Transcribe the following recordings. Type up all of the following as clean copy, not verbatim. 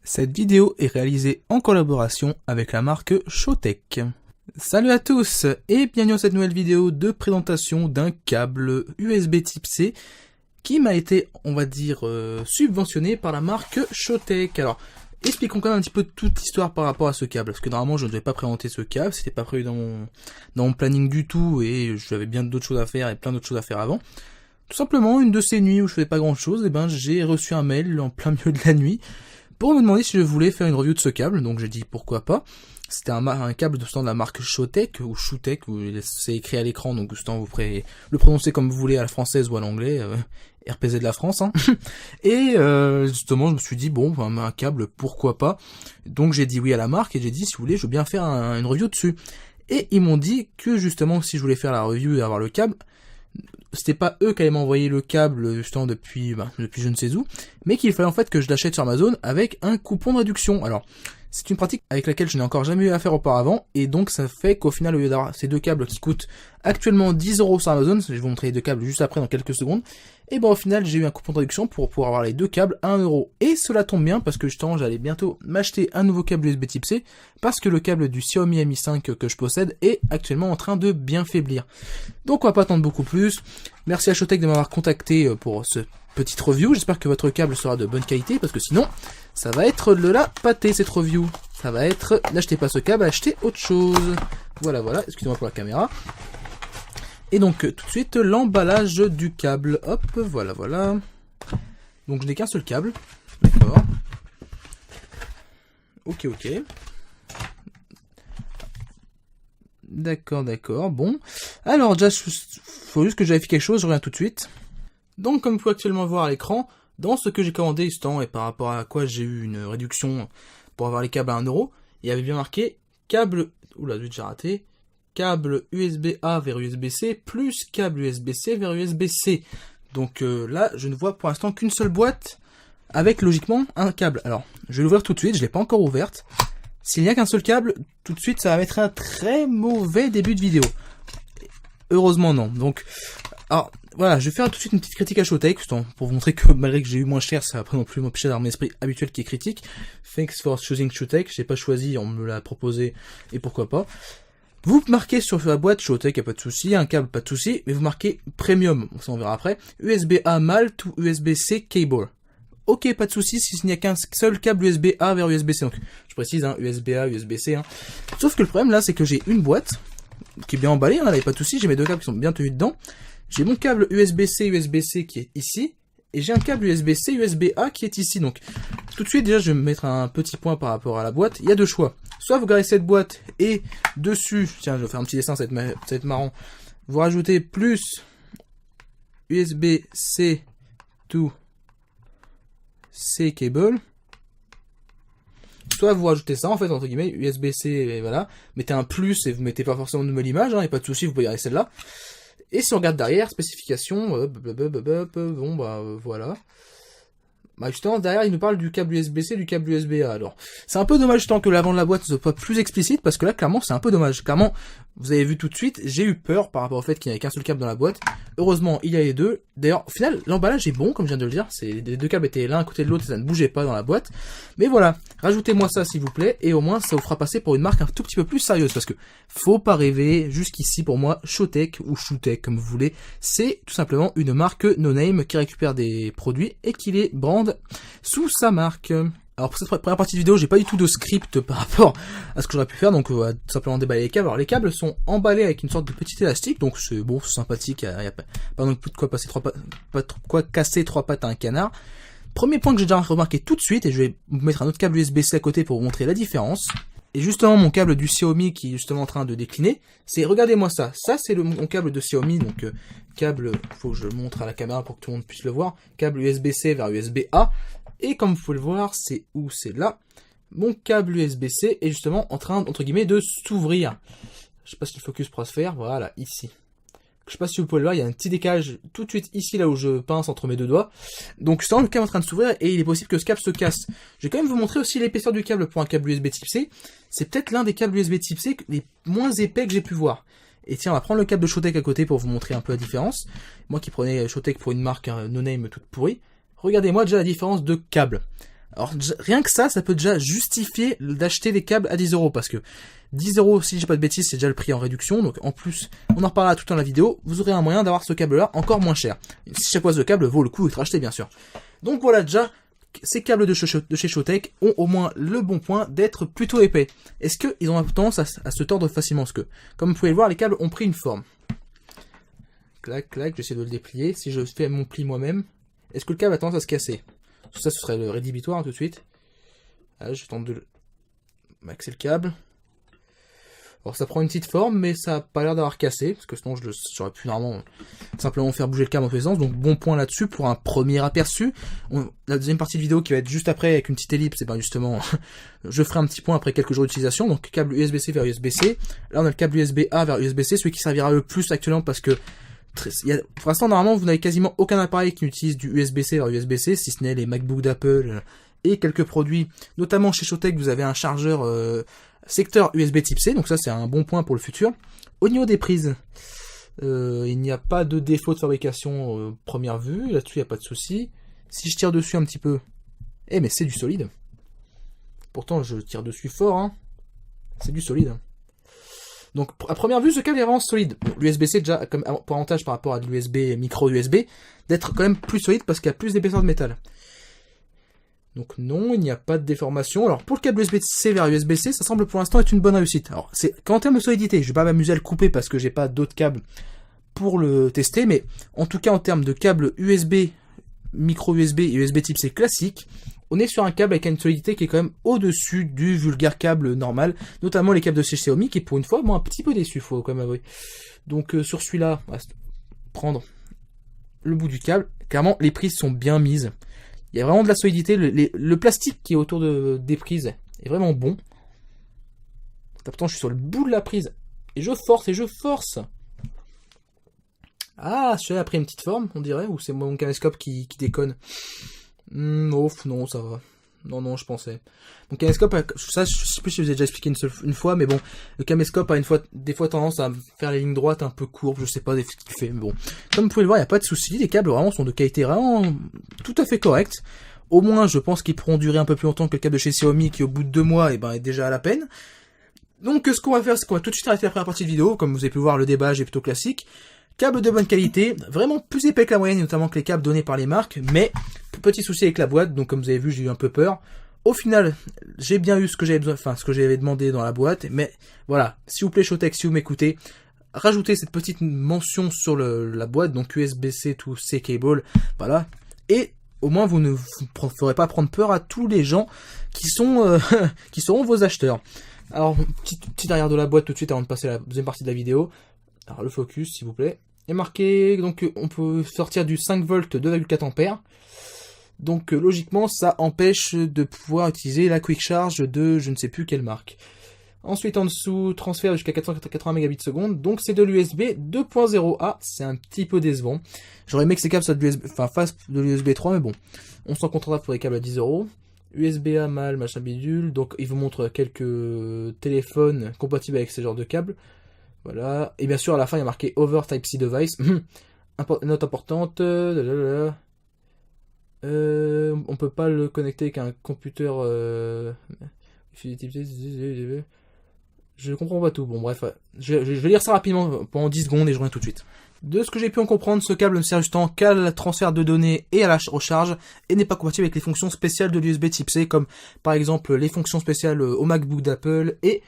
Cette vidéo est réalisée en collaboration avec la marque Showtek. Salut à tous et bienvenue dans cette nouvelle vidéo de présentation d'un câble USB type C qui m'a été, on va dire, subventionné par la marque Showtek. Alors, expliquons quand même un petit peu toute l'histoire par rapport à ce câble, parce que normalement je ne devais pas présenter ce câble, c'était pas prévu dans mon planning du tout et j'avais bien d'autres choses à faire et plein d'autres choses à faire avant. Tout simplement, une de ces nuits où je faisais pas grand chose, et ben j'ai reçu un mail en plein milieu de la nuit pour me demander si je voulais faire une review de ce câble, donc j'ai dit pourquoi pas. C'était un câble de la marque Showtek, ou Showtek, c'est écrit à l'écran, donc vous pourrez le prononcer comme vous voulez à la française ou à l'anglais, RPZ de la France, hein. Et justement je me suis dit, bon, un câble, pourquoi pas. Donc j'ai dit oui à la marque, et j'ai dit, si vous voulez, je veux bien faire une review dessus. Et ils m'ont dit que justement, si je voulais faire la review et avoir le câble, c'était pas eux qui allaient m'envoyer le câble justement depuis je ne sais où, mais qu'il fallait en fait que je l'achète sur Amazon avec un coupon de réduction. Alors, c'est une pratique avec laquelle je n'ai encore jamais eu à faire auparavant, et donc ça fait qu'au final, au lieu d'avoir ces deux câbles qui coûtent actuellement 10€ sur Amazon, je vais vous montrer les deux câbles juste après dans quelques secondes, et ben au final j'ai eu un coupon de réduction pour pouvoir avoir les deux câbles à 1€. Et cela tombe bien parce que justement j'allais bientôt m'acheter un nouveau câble USB type C, parce que le câble du Xiaomi Mi 5 que je possède est actuellement en train de bien faiblir. Donc on va pas attendre beaucoup plus. Merci à Showtek de m'avoir contacté pour ce petite review, j'espère que votre câble sera de bonne qualité, parce que sinon, ça va être de la pâtée cette review. Ça va être, n'achetez pas ce câble, achetez autre chose. Voilà, excusez-moi pour la caméra. Et donc, tout de suite, l'emballage du câble. Hop, voilà. Donc, je n'ai qu'un seul câble. D'accord. Ok. D'accord. Bon. Alors, déjà, faut juste que je vérifie quelque chose, je reviens tout de suite. Donc, comme vous pouvez actuellement voir à l'écran, dans ce que j'ai commandé justement et par rapport à quoi j'ai eu une réduction pour avoir les câbles à 1€, il y avait bien marqué câble, oula, j'ai raté, câble USB-A vers USB-C plus câble USB-C vers USB-C. Donc là, je ne vois pour l'instant qu'une seule boîte avec logiquement un câble. Alors, je vais l'ouvrir tout de suite, je l'ai pas encore ouverte. S'il n'y a qu'un seul câble, tout de suite, ça va mettre un très mauvais début de vidéo. Heureusement non. Donc, alors voilà, je vais faire tout de suite une petite critique à Showtek, pour vous montrer que malgré que j'ai eu moins cher, ça va pas non plus m'empêcher d'avoir mon esprit habituel qui est critique. Thanks for choosing Showtek, j'ai pas choisi, on me l'a proposé, et pourquoi pas. Vous marquez sur la boîte Showtek, y a pas de souci, un câble, pas de souci, mais vous marquez Premium, ça on verra après, USB-A malt ou USB-C cable. Ok, pas de souci si il n'y a qu'un seul câble USB-A vers USB-C, donc je précise, hein, USB-A, USB-C. Hein. Sauf que le problème là, c'est que j'ai une boîte qui est bien emballée, hein, là, y a pas de souci, j'ai mes deux câbles qui sont bien tenus dedans. J'ai mon câble USB-C qui est ici, et j'ai un câble USB-C USB-A qui est ici. Donc, tout de suite, déjà, je vais me mettre un petit point par rapport à la boîte. Il y a deux choix. Soit vous gardez cette boîte, et dessus, tiens, je vais faire un petit dessin, ça va être marrant. Vous rajoutez plus USB-C to C cable. Soit vous rajoutez ça, en fait, entre guillemets, USB-C, et voilà. Mettez un plus, et vous mettez pas forcément une nouvelle image, hein, et pas de souci, vous pouvez garder celle-là. Et si on regarde derrière, spécification, bon bah voilà. Bah justement derrière il nous parle du câble USB-C, du câble USB-A. Alors c'est un peu dommage justement que l'avant de la boîte ne soit pas plus explicite, parce que là clairement c'est un peu dommage. Clairement, vous avez vu tout de suite, j'ai eu peur par rapport au fait qu'il n'y avait qu'un seul câble dans la boîte. Heureusement il y a les deux. D'ailleurs au final l'emballage est bon comme je viens de le dire. Les deux câbles étaient l'un à côté de l'autre et ça ne bougeait pas dans la boîte. Mais voilà, rajoutez-moi ça s'il vous plaît, et au moins ça vous fera passer pour une marque un tout petit peu plus sérieuse, parce que faut pas rêver, jusqu'ici pour moi Showtek ou Showtek comme vous voulez, c'est tout simplement une marque no-name qui récupère des produits et qui les brande sous sa marque. Alors pour cette première partie de vidéo, j'ai pas du tout de script par rapport à ce que j'aurais pu faire, donc on va tout simplement déballer les câbles. Alors les câbles sont emballés avec une sorte de petit élastique, donc c'est bon, c'est sympathique, il y a pas non plus de quoi passer casser trois pattes à un canard. Premier point que j'ai déjà remarqué tout de suite, et je vais vous mettre un autre câble USB-C à côté pour vous montrer la différence. Et justement mon câble du Xiaomi qui est justement en train de décliner, c'est, regardez-moi ça, c'est mon câble de Xiaomi, donc câble, faut que je le montre à la caméra pour que tout le monde puisse le voir, câble USB-C vers USB-A, et comme vous pouvez le voir, c'est où, c'est là, mon câble USB-C est justement en train, entre guillemets, de s'ouvrir. Je sais pas si le focus pourra se faire, voilà, ici. Je sais pas si vous pouvez le voir, il y a un petit décalage tout de suite ici, là où je pince entre mes deux doigts. Donc justement, le câble est en train de s'ouvrir et il est possible que ce câble se casse. Je vais quand même vous montrer aussi l'épaisseur du câble pour un câble USB type C. C'est peut-être l'un des câbles USB type C les moins épais que j'ai pu voir. Et tiens, on va prendre le câble de Showtek à côté pour vous montrer un peu la différence. Moi qui prenais Showtek pour une marque no-name toute pourrie. Regardez-moi déjà la différence de câble. Alors rien que ça peut déjà justifier d'acheter des câbles à 10 €, parce que 10 €, si j'ai pas de bêtises, c'est déjà le prix en réduction, donc en plus, on en reparlera tout dans la vidéo, vous aurez un moyen d'avoir ce câble-là encore moins cher. Si chaque fois ce câble vaut le coup d'être acheté, bien sûr. Donc voilà, déjà, ces câbles de chez Showtech ont au moins le bon point d'être plutôt épais. Est-ce qu'ils ont tendance à se tordre facilement? Parce que, comme vous pouvez le voir, les câbles ont pris une forme. Clac, clac, j'essaie de le déplier. Si je fais mon pli moi-même, est-ce que le câble a tendance à se casser? Ça, ce serait le rédhibitoire, tout de suite. Là, je tente de maxer le câble. Alors, ça prend une petite forme, mais ça n'a pas l'air d'avoir cassé, parce que sinon, j'aurais pu normalement simplement faire bouger le câble en tous les sens. Donc, bon point là-dessus pour un premier aperçu. La deuxième partie de vidéo qui va être juste après, avec une petite ellipse, et ben justement, je ferai un petit point après quelques jours d'utilisation. Donc, câble USB-C vers USB-C. Là, on a le câble USB-A vers USB-C, celui qui servira le plus actuellement, parce que pour l'instant, normalement, vous n'avez quasiment aucun appareil qui utilise du USB-C vers USB-C, si ce n'est les MacBook d'Apple et quelques produits. Notamment chez Showtech, vous avez un chargeur secteur USB type C, donc ça c'est un bon point pour le futur. Au niveau des prises, il n'y a pas de défaut de fabrication première vue, là-dessus il n'y a pas de souci. Si je tire dessus un petit peu, mais c'est du solide. Pourtant je tire dessus fort, hein. C'est du solide. Donc à première vue, ce câble est vraiment solide. Bon, l'USB-C déjà comme pour avantage par rapport à l'USB micro USB, d'être quand même plus solide parce qu'il y a plus d'épaisseur de métal. Donc non, il n'y a pas de déformation. Alors pour le câble USB-C vers USB-C, ça semble pour l'instant être une bonne réussite. Alors c'est qu'en termes de solidité, je vais pas m'amuser à le couper parce que j'ai pas d'autres câbles pour le tester, mais en tout cas en termes de câble USB, micro USB et USB type C classique, on est sur un câble avec une solidité qui est quand même au-dessus du vulgaire câble normal, notamment les câbles de chez Xiaomi qui pour une fois m'ont un petit peu déçu, faut quand même avouer. Donc sur celui-là, on va prendre le bout du câble. Clairement, les prises sont bien mises. Il y a vraiment de la solidité. Le plastique qui est autour des prises est vraiment bon. Pourtant, je suis sur le bout de la prise. Et je force, et je force. Ah, celui-là a pris une petite forme, on dirait. Ou c'est mon caméscope qui déconne. Oh, non, ça va. Non, je pensais. Mon caméscope, ça, je sais plus si je vous ai déjà expliqué une fois, mais bon, le caméscope a des fois tendance à faire les lignes droites un peu courbes, je sais pas ce qu'il fait, mais bon. Comme vous pouvez le voir, il n'y a pas de souci, les câbles vraiment sont de qualité vraiment tout à fait correcte. Au moins, je pense qu'ils pourront durer un peu plus longtemps que le câble de chez Xiaomi, qui au bout de 2 mois, est déjà à la peine. Donc, ce qu'on va faire, c'est qu'on va tout de suite arrêter la première partie de vidéo, comme vous avez pu voir, le déballage est plutôt classique. Câble de bonne qualité, vraiment plus épais que la moyenne, notamment que les câbles donnés par les marques, mais petit souci avec la boîte, donc comme vous avez vu, j'ai eu un peu peur. Au final, j'ai bien eu ce que j'avais besoin, enfin ce que j'avais demandé dans la boîte, mais voilà, s'il vous plaît Showtech, si vous m'écoutez, rajoutez cette petite mention sur la boîte, donc USB-C to C cable, voilà, et au moins vous ne vous ferez pas prendre peur à tous les gens qui sont qui seront vos acheteurs. Alors, petit arrière de la boîte tout de suite avant de passer à la deuxième partie de la vidéo. Alors le focus s'il vous plaît. Est marqué, donc on peut sortir du 5 volts 2,4 ampères. Donc logiquement ça empêche de pouvoir utiliser la quick charge de je ne sais plus quelle marque. Ensuite en dessous, transfert jusqu'à 480 mégabits seconde, donc c'est de l'USB 2.0A, c'est un petit peu décevant. J'aurais aimé que ces câbles soient de l'USB, fasse de l'USB 3, mais bon, on s'en contentera pour les câbles à 10 €. USB-A mal, machin bidule, donc il vous montre quelques téléphones compatibles avec ce genre de câbles. Voilà, et bien sûr à la fin il y a marqué Over Type-C Device, note importante, on peut pas le connecter avec un computer, je comprends pas tout, bon bref, je vais lire ça rapidement pendant 10 secondes et je reviens tout de suite. De ce que j'ai pu en comprendre, ce câble ne sert justement qu'à le transfert de données et à la recharge, et n'est pas compatible avec les fonctions spéciales de l'USB type C, comme par exemple les fonctions spéciales au MacBook d'Apple, et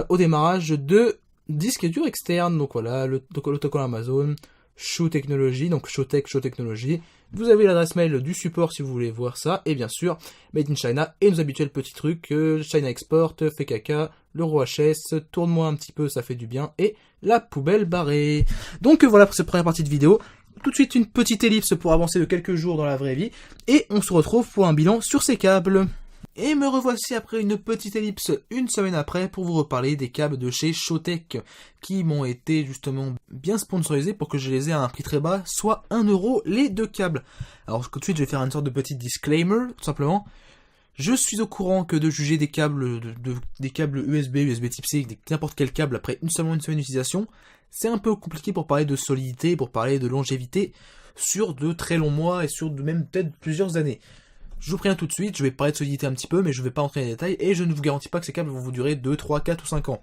au démarrage de disque dur externe, donc voilà, l'autocollant Amazon, Show Technology, donc Showtech, Show Technology. Vous avez l'adresse mail du support si vous voulez voir ça, et bien sûr, Made in China, et nos habituels petits trucs, China Export, fait caca, l'euro HS, tourne-moi un petit peu, ça fait du bien, et la poubelle barrée. Donc voilà pour cette première partie de vidéo. Tout de suite une petite ellipse pour avancer de quelques jours dans la vraie vie, et on se retrouve pour un bilan sur ces câbles. Et me revoici après une petite ellipse une semaine après pour vous reparler des câbles de chez Showtech qui m'ont été justement bien sponsorisés pour que je les ai à un prix très bas, soit 1 € les 2 câbles. Alors tout de suite je vais faire une sorte de petit disclaimer, tout simplement. Je suis au courant que de juger des câbles des câbles USB, USB type C, n'importe quel câble après seulement une semaine d'utilisation, c'est un peu compliqué pour parler de solidité, pour parler de longévité sur de très longs mois et sur même peut-être plusieurs années. Je vous préviens tout de suite, je vais parler de solidité un petit peu, mais je vais pas entrer dans les détails, et je ne vous garantis pas que ces câbles vont vous durer 2, 3, 4 ou 5 ans.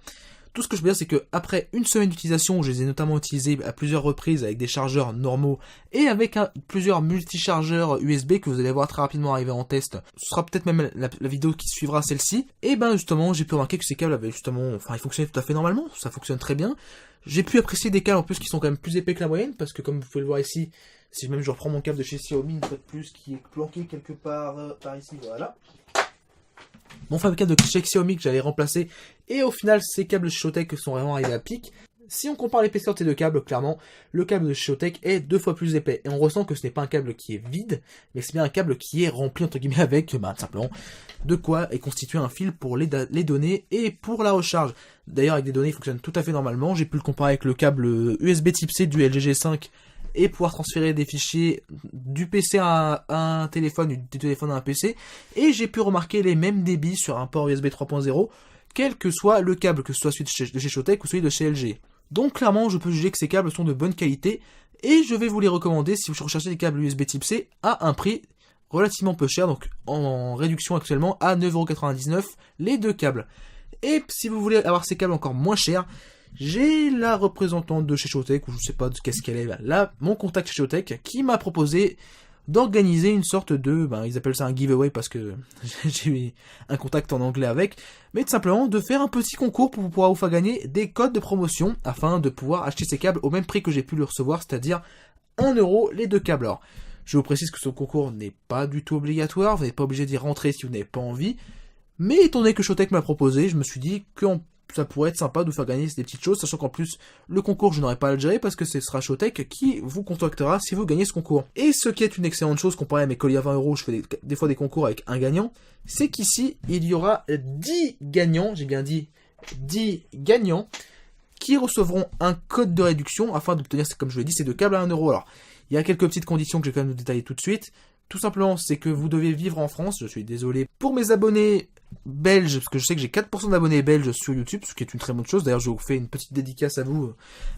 Tout ce que je peux dire, c'est que après une semaine d'utilisation, où je les ai notamment utilisés à plusieurs reprises avec des chargeurs normaux et avec plusieurs multichargeurs USB que vous allez voir très rapidement arriver en test, ce sera peut-être même la vidéo qui suivra celle-ci, et ben justement, j'ai pu remarquer que ces câbles avaient justement, enfin ils fonctionnaient tout à fait normalement, ça fonctionne très bien. J'ai pu apprécier des câbles en plus qui sont quand même plus épais que la moyenne, parce que comme vous pouvez le voir ici, si même je reprends mon câble de chez Xiaomi une fois de plus, qui est planqué quelque part par ici, voilà. Mon fameux câble de chez Xiaomi que j'allais remplacer, et au final ces câbles Showtek sont vraiment arrivés à pic. Si on compare l'épaisseur de ces deux câbles, clairement, le câble de Showtek est 2 fois plus épais, et on ressent que ce n'est pas un câble qui est vide, mais c'est bien un câble qui est rempli entre guillemets avec, simplement, de quoi est constitué un fil pour les données et pour la recharge. D'ailleurs avec des données, il fonctionne tout à fait normalement, j'ai pu le comparer avec le câble USB Type C du LG G5, et pouvoir transférer des fichiers du PC à un téléphone, du téléphone à un PC, et j'ai pu remarquer les mêmes débits sur un port USB 3.0, quel que soit le câble, que ce soit celui de chez Showtek ou celui de chez LG. Donc clairement, je peux juger que ces câbles sont de bonne qualité, et je vais vous les recommander si vous recherchez des câbles USB Type C à un prix relativement peu cher, donc en réduction actuellement à 9,99€ les deux câbles. Et si vous voulez avoir ces câbles encore moins chers, j'ai la représentante de chez Showtek, ou je sais pas de qu'est-ce qu'elle est, là, mon contact chez Showtek, qui m'a proposé d'organiser une sorte de, ils appellent ça un giveaway parce que j'ai eu un contact en anglais avec, mais tout simplement de faire un petit concours pour pouvoir vous faire gagner des codes de promotion, afin de pouvoir acheter ces câbles au même prix que j'ai pu le recevoir, c'est-à-dire 1€ les deux câbles. Alors, je vous précise que ce concours n'est pas du tout obligatoire, vous n'êtes pas obligé d'y rentrer si vous n'avez pas envie, mais étant donné que Showtek m'a proposé, je me suis dit que ça pourrait être sympa de vous faire gagner des petites choses, sachant qu'en plus, le concours, je n'aurai pas à le gérer parce que ce sera Showtek qui vous contactera si vous gagnez ce concours. Et ce qui est une excellente chose, comparé à mes colis à 20€, je fais des fois des concours avec un gagnant, c'est qu'ici, il y aura 10 gagnants, j'ai bien dit 10 gagnants, qui recevront un code de réduction afin d'obtenir, comme je l'ai dit, ces deux câbles à 1€. Alors, il y a quelques petites conditions que je vais quand même vous détailler tout de suite. Tout simplement, c'est que vous devez vivre en France, je suis désolé. Pour mes abonnés belges, parce que je sais que j'ai 4% d'abonnés belges sur YouTube, ce qui est une très bonne chose. D'ailleurs, je vous fais une petite dédicace à vous,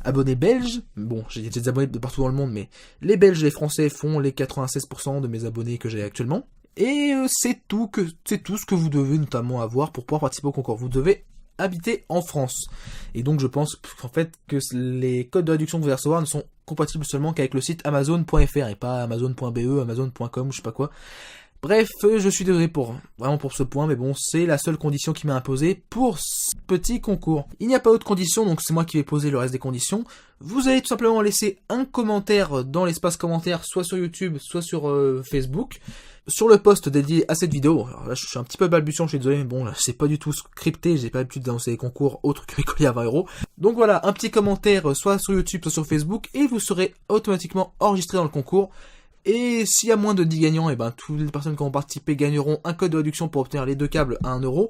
abonnés belges. Bon, j'ai des abonnés de partout dans le monde, mais les Belges et les Français font les 96% de mes abonnés que j'ai actuellement. Et c'est tout ce que vous devez notamment avoir pour pouvoir participer au concours. Vous devez habiter en France. Et donc, je pense qu'en fait, que les codes de réduction que vous allez recevoir ne sont compatibles seulement qu'avec le site Amazon.fr et pas Amazon.be, Amazon.com, je sais pas quoi. Bref, je suis désolé vraiment pour ce point, mais bon, c'est la seule condition qui m'a imposée pour ce petit concours. Il n'y a pas d'autre condition, donc c'est moi qui vais poser le reste des conditions. Vous allez tout simplement laisser un commentaire dans l'espace commentaire, soit sur YouTube, soit sur Facebook, sur le post dédié à cette vidéo. Alors là, je suis un petit peu balbutiant, je suis désolé, mais bon, là, c'est pas du tout scripté, j'ai pas l'habitude d'annoncer les concours autres que mes colis à 20€. Donc voilà, un petit commentaire, soit sur YouTube, soit sur Facebook, et vous serez automatiquement enregistré dans le concours. Et s'il y a moins de 10 gagnants, et toutes les personnes qui vont participer gagneront un code de réduction pour obtenir les deux câbles à 1€.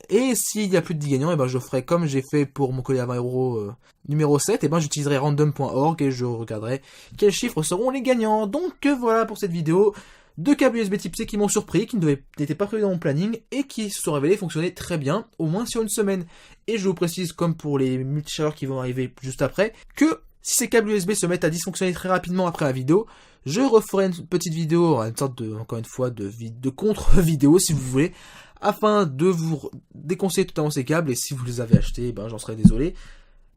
Et s'il y a plus de 10 gagnants, je ferai comme j'ai fait pour mon colis à 20€ numéro 7, j'utiliserai random.org et je regarderai quels chiffres seront les gagnants. Donc voilà pour cette vidéo. Deux câbles USB Type C qui m'ont surpris, qui n'étaient pas prévus dans mon planning, et qui se sont révélés fonctionner très bien, au moins sur une semaine. Et je vous précise, comme pour les multichargeurs qui vont arriver juste après, que si ces câbles USB se mettent à dysfonctionner très rapidement après la vidéo, je referai une petite vidéo, une sorte de, encore une fois, de contre-vidéo si vous voulez, afin de vous déconseiller totalement ces câbles, et si vous les avez achetés, j'en serais désolé.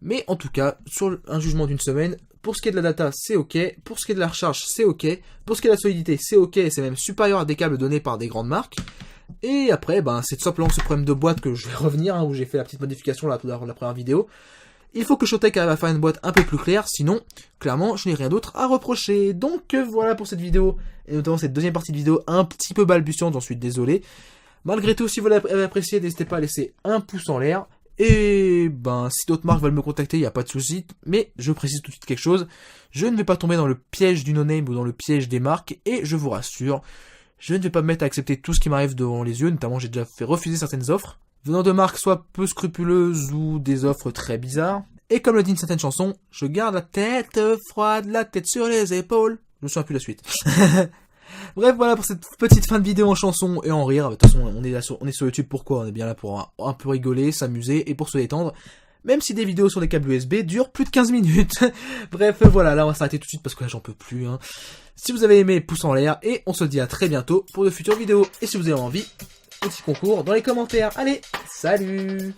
Mais en tout cas, sur un jugement d'une semaine, pour ce qui est de la data, c'est ok, pour ce qui est de la recharge, c'est ok, pour ce qui est de la solidité, c'est ok, c'est même supérieur à des câbles donnés par des grandes marques. Et après, c'est tout simplement ce problème de boîte que je vais revenir, où j'ai fait la petite modification là, dans la première vidéo. Il faut que Showtek arrive à faire une boîte un peu plus claire, sinon, clairement, je n'ai rien d'autre à reprocher. Donc voilà pour cette vidéo, et notamment cette deuxième partie de vidéo un petit peu balbutiante, j'en suis désolé. Malgré tout, si vous l'avez apprécié, n'hésitez pas à laisser un pouce en l'air. Et si d'autres marques veulent me contacter, il n'y a pas de souci. Mais je précise tout de suite quelque chose, je ne vais pas tomber dans le piège du no-name ou dans le piège des marques, et je vous rassure, je ne vais pas me mettre à accepter tout ce qui m'arrive devant les yeux, notamment j'ai déjà fait refuser certaines offres, venant de marques soit peu scrupuleuses ou des offres très bizarres. Et comme le dit une certaine chanson, je garde la tête froide, la tête sur les épaules. Je me souviens plus la suite. Bref, voilà pour cette petite fin de vidéo en chanson et en rire. De toute façon, on est sur YouTube, pourquoi? On est bien là pour un peu rigoler, s'amuser et pour se détendre. même si des vidéos sur les câbles USB durent plus de 15 minutes. Bref, voilà, là on va s'arrêter tout de suite parce que là j'en peux plus. Hein. Si vous avez aimé, pouce en l'air, et on se dit à très bientôt pour de futures vidéos. Et si vous avez envie, petit concours dans les commentaires. Allez, salut!